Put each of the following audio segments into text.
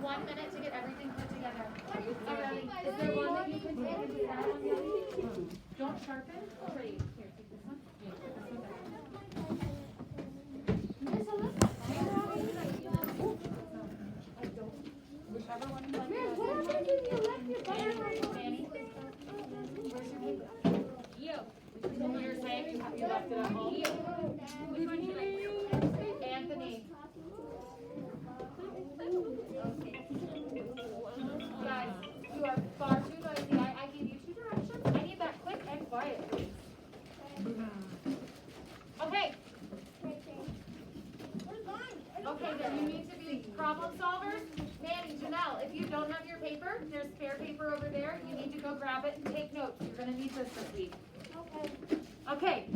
1 minute to get everything put together. Alright, is there one that you can take and do that one, Gabby? Don't sharpen. Pretty. Here, take this one. Yeah, put this one back. Whichever one you like. Manny, where's your paper? You're saying you left it at home? Which one do you like? Anthony. Guys, you are far too noisy. I gave you 2 directions. I need that quick and quiet, please. Okay. Okay, then you need to be problem solvers. Manny, Janelle, if you don't have your paper, there's spare paper over there. You need to go grab it and take notes. You're going to need this week. Okay.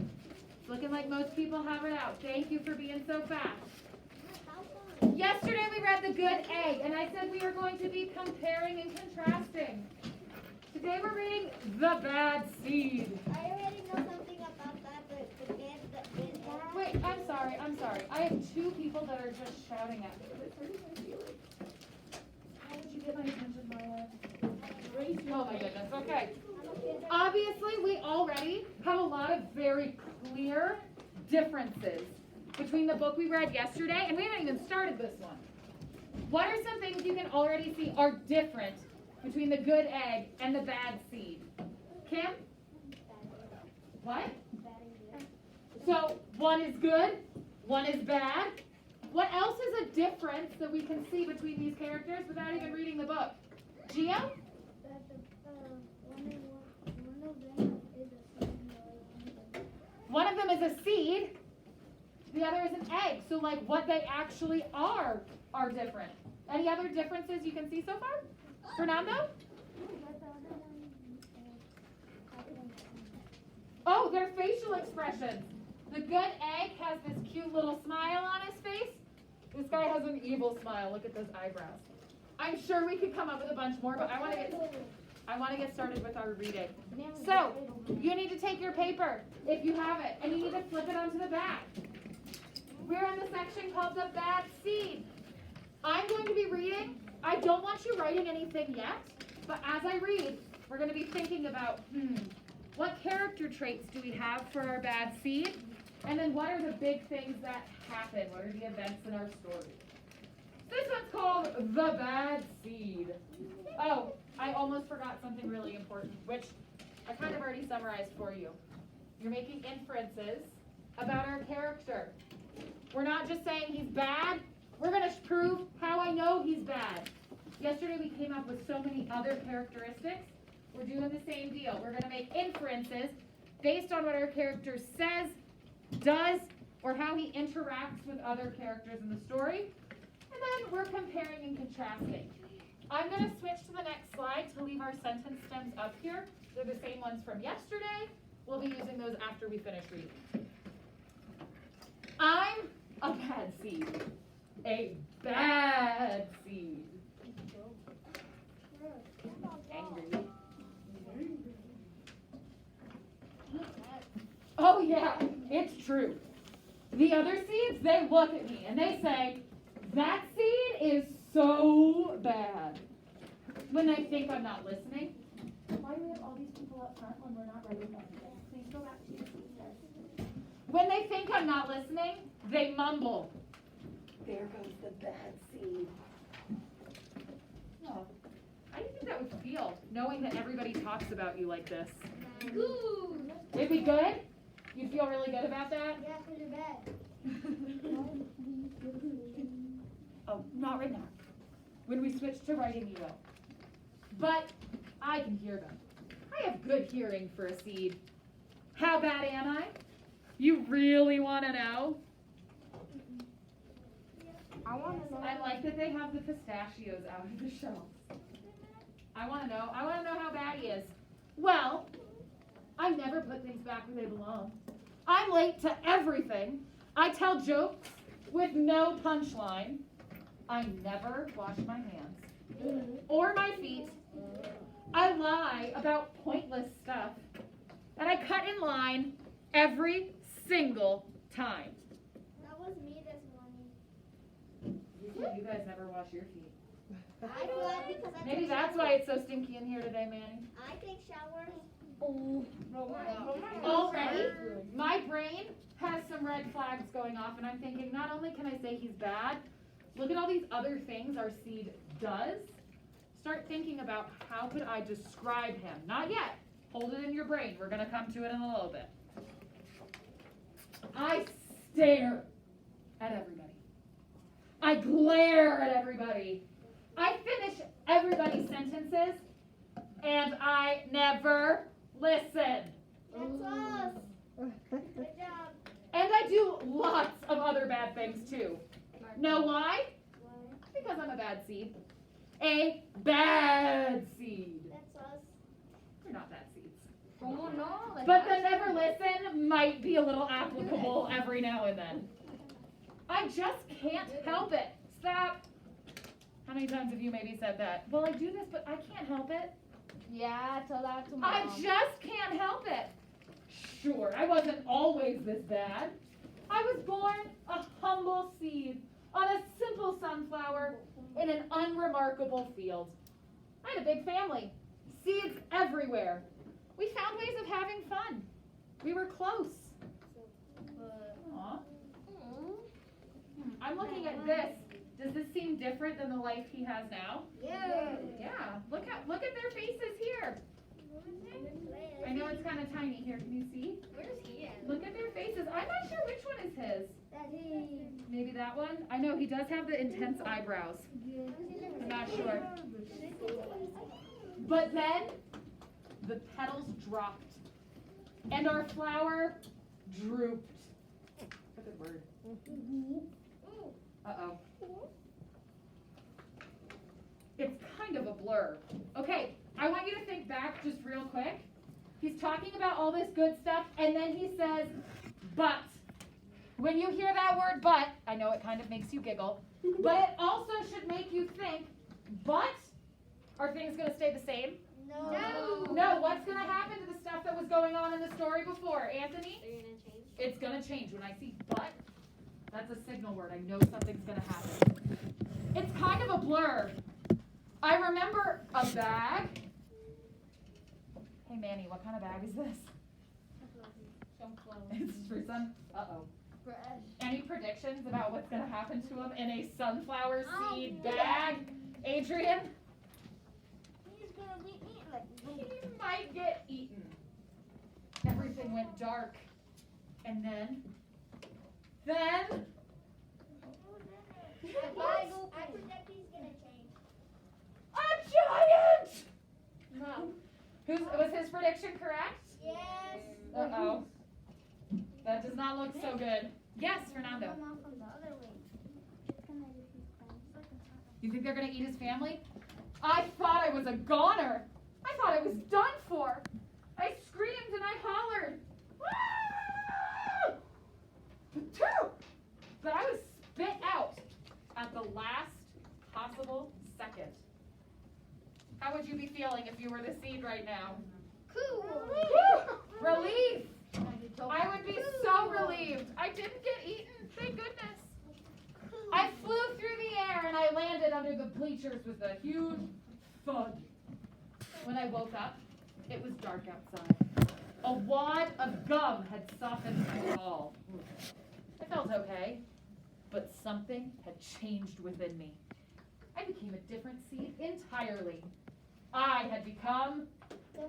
It's looking like most people have it out. Thank you for being so fast. Yesterday we read The Good Egg, and I said we were going to be comparing and contrasting. Today we're reading The Bad Seed. I already know something about that, but forget that. Wait, I'm sorry. I have 2 people that are just shouting at me. How did you get my attention, Marla? Oh my goodness, okay. Obviously, we already have a lot of very clear differences between the book we read yesterday, and we haven't even started this one. What are some things you can already see are different between The Good Egg and The Bad Seed? Kim? What? So, one is good, one is bad. What else is a difference that we can see between these characters without even reading the book? Gio? One of them is a seed, the other is an egg. So like what they actually are different. Any other differences you can see so far? Fernando? Oh, their facial expressions. The Good Egg has this cute little smile on his face. This guy has an evil smile. Look at those eyebrows. I'm sure we could come up with a bunch more, but I want to get started with our reading. So, you need to take your paper, if you have it, and you need to flip it onto the back. We're in the section called The Bad Seed. I'm going to be reading. I don't want you writing anything yet, but as I read, we're going to be thinking about, what character traits do we have for our bad seed? And then what are the big things that happen? What are the events in our story? This one's called The Bad Seed. Oh, I almost forgot something really important, which I kind of already summarized for you. You're making inferences about our character. We're not just saying he's bad. We're going to prove how I know he's bad. Yesterday we came up with so many other characteristics. We're doing the same deal. We're going to make inferences based on what our character says, does, or how he interacts with other characters in the story. And then we're comparing and contrasting. I'm going to switch to the next slide to leave our sentence stems up here. They're the same ones from yesterday. We'll be using those after we finish reading. I'm a bad seed. A bad seed. Angry. Oh yeah, it's true. The other seeds, they look at me and they say, that seed is so bad. When they think I'm not listening. Why do we have all these people up front when we're not writing anything? Please go back to your seats. When they think I'm not listening, they mumble. There goes the bad seed. Oh, how do you think that would feel, knowing that everybody talks about you like this? Ooh. It'd be good? You'd feel really good about that? Yeah, because you're bad. Oh, not right now. When we switch to writing, you will. But I can hear them. I have good hearing for a seed. How bad am I? You really want to know? I want to know. I like that they have the pistachios out of the shelves. I want to know. I want to know how bad he is. Well, I never put things back where they belong. I'm late to everything. I tell jokes with no punchline. I never wash my hands or my feet. I lie about pointless stuff. And I cut in line every single time. That was me this morning. You guys never wash your feet. I'm glad because I Maybe take that's showers. why it's so stinky in here today, Manny. I take showers. Already, my brain has some red flags going off, and I'm thinking not only can I say he's bad, look at all these other things our seed does. Start thinking about how could I describe him. Not yet. Hold it in your brain. We're going to come to it in a little bit. I stare at everybody. I glare at everybody. I finish everybody's sentences, and I never listen. That's us. Good job. And I do lots of other bad things too. Know why? Because I'm a bad seed. A bad seed. That's us. We're not bad seeds. Oh no. But the never listen might be a little applicable every now and then. I just can't help it. Stop. How many times have you maybe said that? Well, I do this, but I can't help it. Yeah, tell that to I just can't help it. Sure, I wasn't always this bad. I was born a humble seed on a simple sunflower in an unremarkable field. I had a big family, seeds everywhere. We found ways of having fun. We were close. Aw. I'm looking at this. Does this seem different than the life he has now? Yeah. Yeah. Look at their faces here. I know it's kind of tiny here. Can you see? Where's he at? Look at their faces. I'm not sure which one is his. Daddy. Maybe that one? I know he does have the intense eyebrows. I'm not sure. But then the petals dropped and our flower drooped. That's a good word. Uh-oh. It's kind of a blur. Okay, I want you to think back just real quick. He's talking about all this good stuff, and then he says, but. When you hear that word but, I know it kind of makes you giggle, but it also should make you think, but? Are things going to stay the same? No. No, what's going to happen to the stuff that was going on in the story before? Anthony? They're gonna change. It's going to change. When I see but, that's a signal word. I know something's going to happen. It's kind of a blur. I remember a bag. Hey, Manny, what kind of bag is this? It's for sun. Uh-oh. Any predictions about what's going to happen to him in a sunflower seed bag? Adrian? He's gonna be eaten like He might get eaten. Everything went dark. And then I predict he's gonna change. a giant! No. Was his prediction correct? Yes. Uh-oh. That does not look so good. Yes, Fernando. Come on from the other way. You think they're going to eat his family? I thought I was a goner. I thought I was done for. I screamed and I hollered. "Ah!" But I was spit out at the last possible second. How would you be feeling if you were the seed right now? Cool. Relief. I would be so relieved. I didn't get eaten, thank goodness. I flew through the air and I landed under the bleachers with a huge thud. When I woke up, it was dark outside. A wad of gum had softened my fall. I felt okay, but something had changed within me. I became a different seed entirely. I had become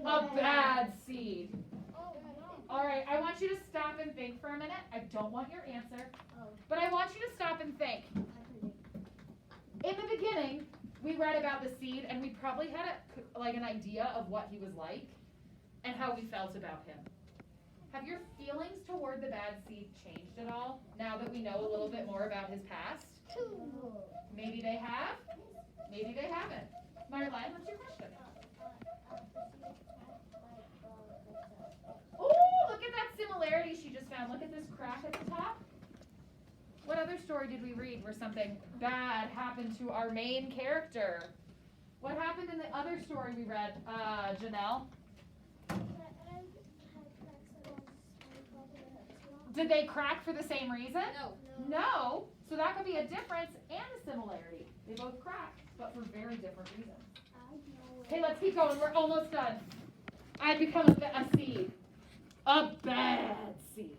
a bad seed. All right, I want you to stop and think for a minute. I don't want your answer, but I want you to stop and think. In the beginning, we read about the seed, and we probably had an idea of what he was like and how we felt about him. Have your feelings toward the bad seed changed at all now that we know a little bit more about his past? Maybe they have, maybe they haven't. Marlene, what's your question? Oh, look at that similarity she just found. Look at this crack at the top. What other story did we read where something bad happened to our main character? What happened in the other story we read, Janelle? Did they crack for the same reason? No. No. So So that could be a difference and a similarity. They both crack, but for very different reasons. Okay, let's keep going. We're almost done. I've become a seed. A bad seed.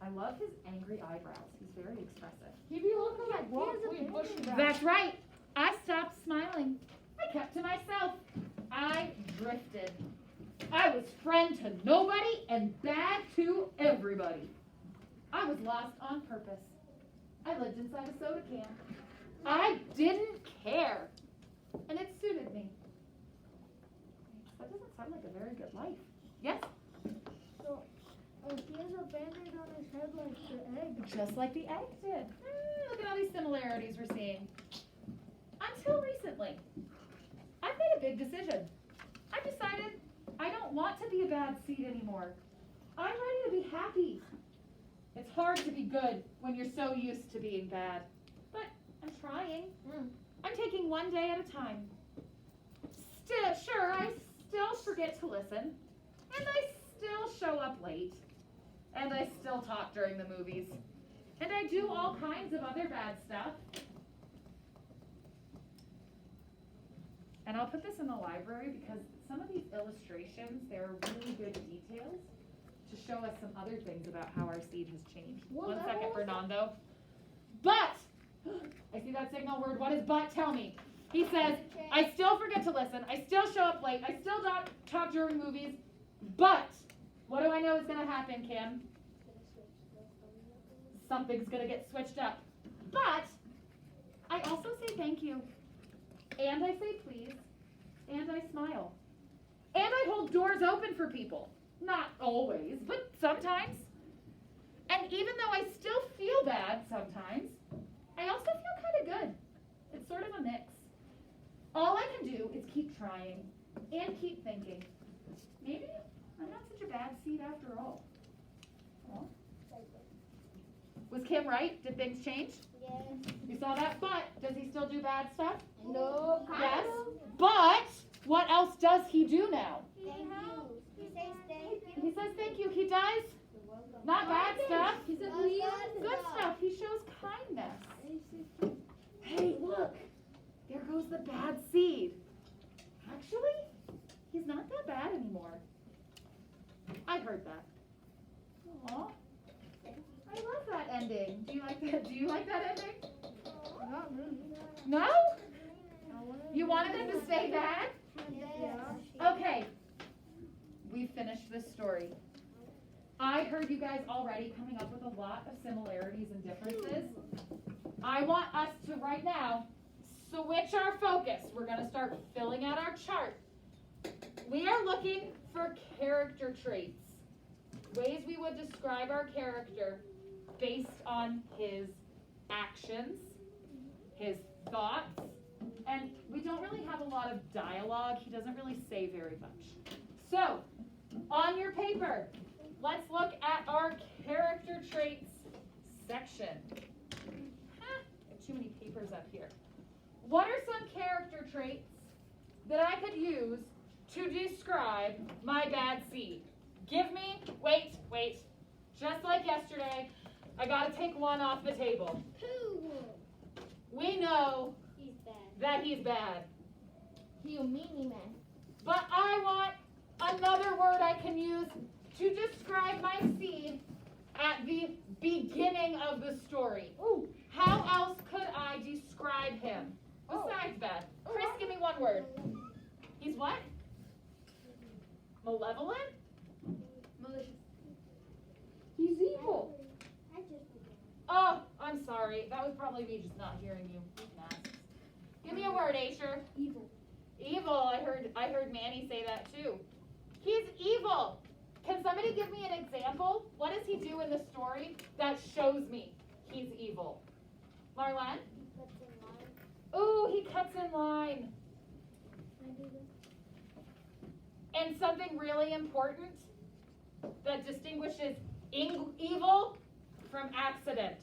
I love his angry eyebrows. He's very expressive. He be looking like broccoli and bushy brown. That's right. I stopped smiling. I kept to myself. I drifted. I was friend to nobody and bad to everybody. I was lost on purpose. I lived inside a soda can. I didn't care. And it suited me. That doesn't sound like a very good life. Yes? So, he has a band-aid on his head like the egg. Just like the egg did. Look at all these similarities we're seeing. Until recently, I've made a big decision. I decided I don't want to be a bad seed anymore. I'm ready to be happy. It's hard to be good when you're so used to being bad. But I'm trying. I'm taking one day at a time. Sure, I still forget to listen. And I still show up late. And I still talk during the movies. And I do all kinds of other bad stuff. And I'll put this in the library because some of these illustrations, they're really good details to show us some other things about how our seed has changed. Well, 1 that second, was- Fernando. But, I see that signal word. What does but tell me? He says, I still forget to listen. I still show up late. I still don't talk during movies. But, what do I know is going to happen, Kim? Something's going to get switched up. But, I also say thank you. And I say please. And I smile. And I hold doors open for people. Not always, but sometimes. And even though I still feel bad sometimes, I also feel kind of good. It's sort of a mix. All I can do is keep trying and keep thinking. Maybe I'm not such a bad seed after all. Well, was Kim right? Did things change? Yes. You saw that? But does he still do bad stuff? No, Yes. But what else does he do now? Thank you. He says thank you. He says thank you. He does not bad stuff. He said Oh, please. Good stuff. He shows kindness. Hey, look. There goes the bad seed. Actually, he's not that bad anymore. I heard that. Aw. I love that ending. Do you like that? Do you like that ending? Not really. No? You wanted him to stay bad? Yes. Okay. We finished this story. I heard you guys already coming up with a lot of similarities and differences. I want us to, right now, switch our focus. We're going to start filling out our chart. We are looking for character traits, ways we would describe our character based on his actions, his thoughts, and we don't really have a lot of dialogue. He doesn't really say very much. So, on your paper, let's look at our character traits section. Too many papers up here. What are some character traits that I could use to describe my bad seed? Give me, wait. Just like yesterday, I gotta take one off the table. Pooh. We know He's bad. that he's bad. He a meanie man. But I want another word I can use to describe my seed at the beginning of the story. Ooh. How else could I describe him besides bad? Chris, give me one word. He's what? Malevolent? Malicious. He's evil. I just Oh, I'm sorry. That was probably me just not hearing you. Masks. Give me a word, Asher. Evil. Evil. I heard Manny say that too. He's evil. Can somebody give me an example? What does he do in the story that shows me he's evil? Marlene? puts in line. Ooh, he cuts in line. I do this. And something really important that distinguishes evil from accident.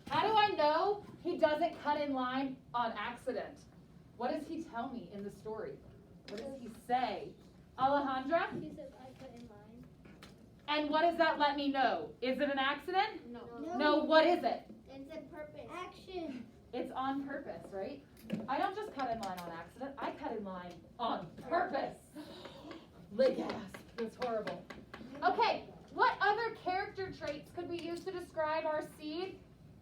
How do I know he doesn't cut in line on accident? What does he tell me in the story? What does he say? Alejandra? He says I put in line. And what does that let me know? Is it an accident? No. No, what is it? It's a purpose. Action. It's on purpose, right? I don't just cut in line on accident. I cut in line on purpose. Leg gasp. That's horrible. Okay, what other character traits could we use to describe our seed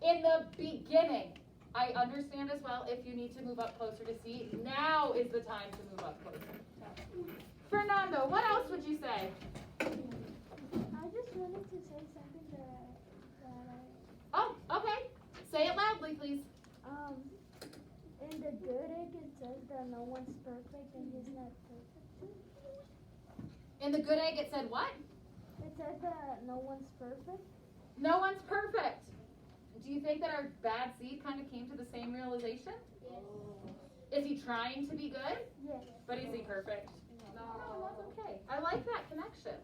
in the beginning? I understand as well if you need to move up closer to see. Now is the time to move up closer. Fernando, what else would you say? I just wanted to say something that Oh, okay. Say it loudly, please. in the good egg it says that no one's perfect and he's not perfect. In the good egg, it said what? It says that no one's perfect. No one's perfect. Do you think that our bad seed kind of came to the same realization? Yes. Is he trying to be good? Yes. But is he perfect? No, that's okay. I like that connection.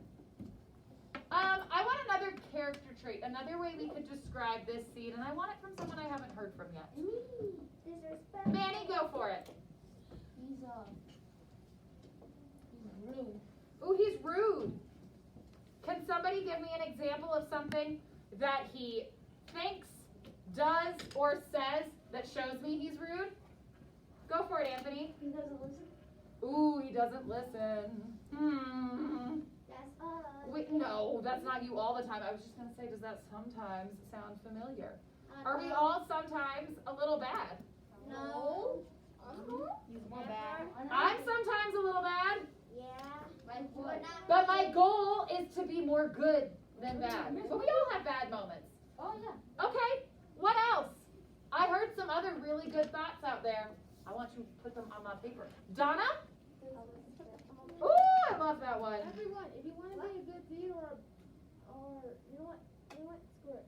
I want another character trait, another way we could describe this seed, and I want it from someone I haven't heard from yet. Disrespect. Manny, go for it. He's rude. Ooh, he's rude. Can somebody give me an example of something that he thinks, does, or says that shows me he's rude? Go for it, Anthony. He doesn't listen. Ooh, he doesn't listen. That's Wait, no, that's not you all the time. I was just gonna say, does that sometimes sound familiar? Are we all sometimes a little bad? No. He's more bad. I'm sometimes a little bad, Yeah. Like but my goal is to be more good than bad. But we all have bad moments. Oh yeah. Okay, what else? I heard some other really good thoughts out there. I want you to put them on my paper. Donna? Ooh, I love that one. Everyone, if you want to be a good seed or you know what, screw it.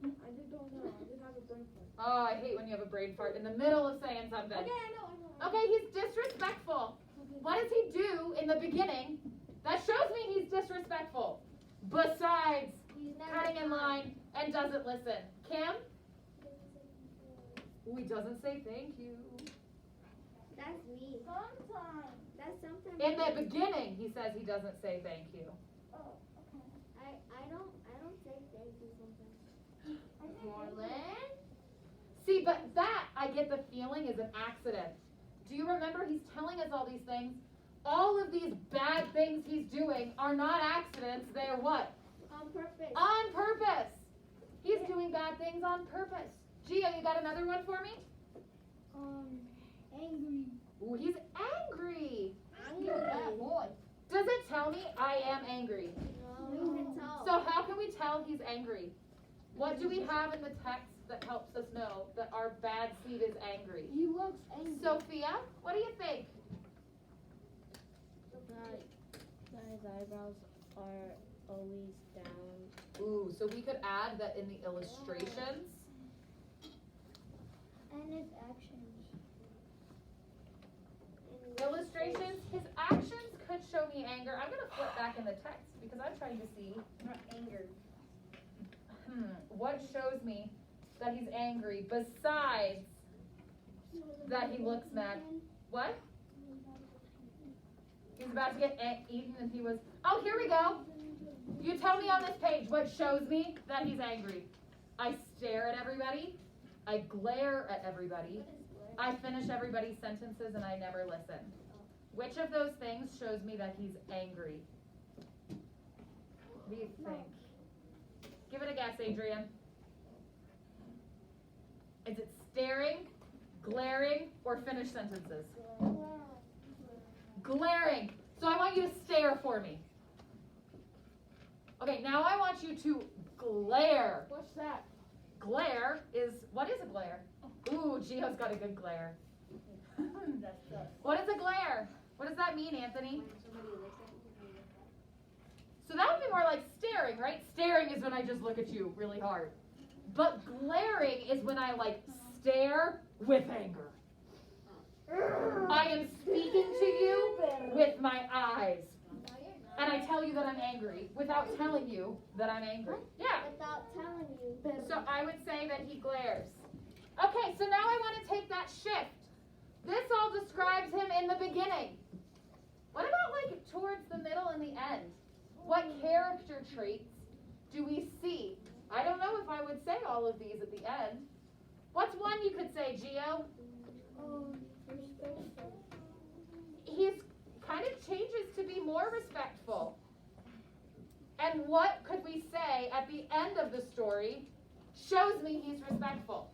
I just don't know. I just have a brain fart. Oh, I hate when you have a brain fart in the middle of saying something. Okay, I know. Okay, he's disrespectful. What does he do in the beginning that shows me he's disrespectful? Besides He's never cutting in kind. line and doesn't listen. Kim? Ooh, he doesn't say thank you. That's me. Sometimes. That's sometimes. In the beginning, he says he doesn't say thank you. Oh, okay. I don't say thank you sometimes. I think Marlon? See, but that, I get the feeling, is an accident. Do you remember he's telling us all these things? All of these bad things he's doing are not accidents. They're what? On purpose. On purpose. He's doing bad things on purpose. Gia, you got another one for me? angry. Ooh, he's angry. You're a bad boy. Does it tell me I am angry? No, you can tell. So how can we tell he's angry? What do we have in the text that helps us know that our bad seed is angry? He looks angry. Sophia, what do you think? That his eyebrows are always down. Ooh, so we could add that in the illustrations. And his actions. Illustrations, his actions could show me anger. I'm going to flip back in the text because I'm trying to see Anger. what shows me that he's angry besides that he looks mad. What? He's about to get eaten and he was, oh, here we go. You tell me on this page what shows me that he's angry. I stare at everybody. I glare at everybody. I finish everybody's sentences and I never listen. Which of those things shows me that he's angry? What do you think? Give it a guess, Adrian. Is it staring, glaring, or finish sentences? Glaring. So I want you to stare for me. Okay, now I want you to glare. What's that? Glare is, what is a glare? Ooh, Gio's got a good glare. What is a glare? What does that mean, Anthony? So that would be more like staring, right? Staring is when I just look at you really hard. But glaring is when I like stare with anger. I am speaking to you with my eyes. And I tell you that I'm angry without telling you that I'm angry. Yeah. Without telling you. So I would say that he glares. Okay, so now I want to take that shift. This all describes him in the beginning. What about like towards the middle and the end? What character traits do we see I don't know if I would say all of these at the end. What's one you could say, Gio? Respectful. He's kind of changes to be more respectful. And what could we say at the end of the story shows me he's respectful?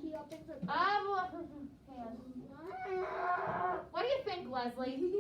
He opens her Hand. What do you think, Leslie?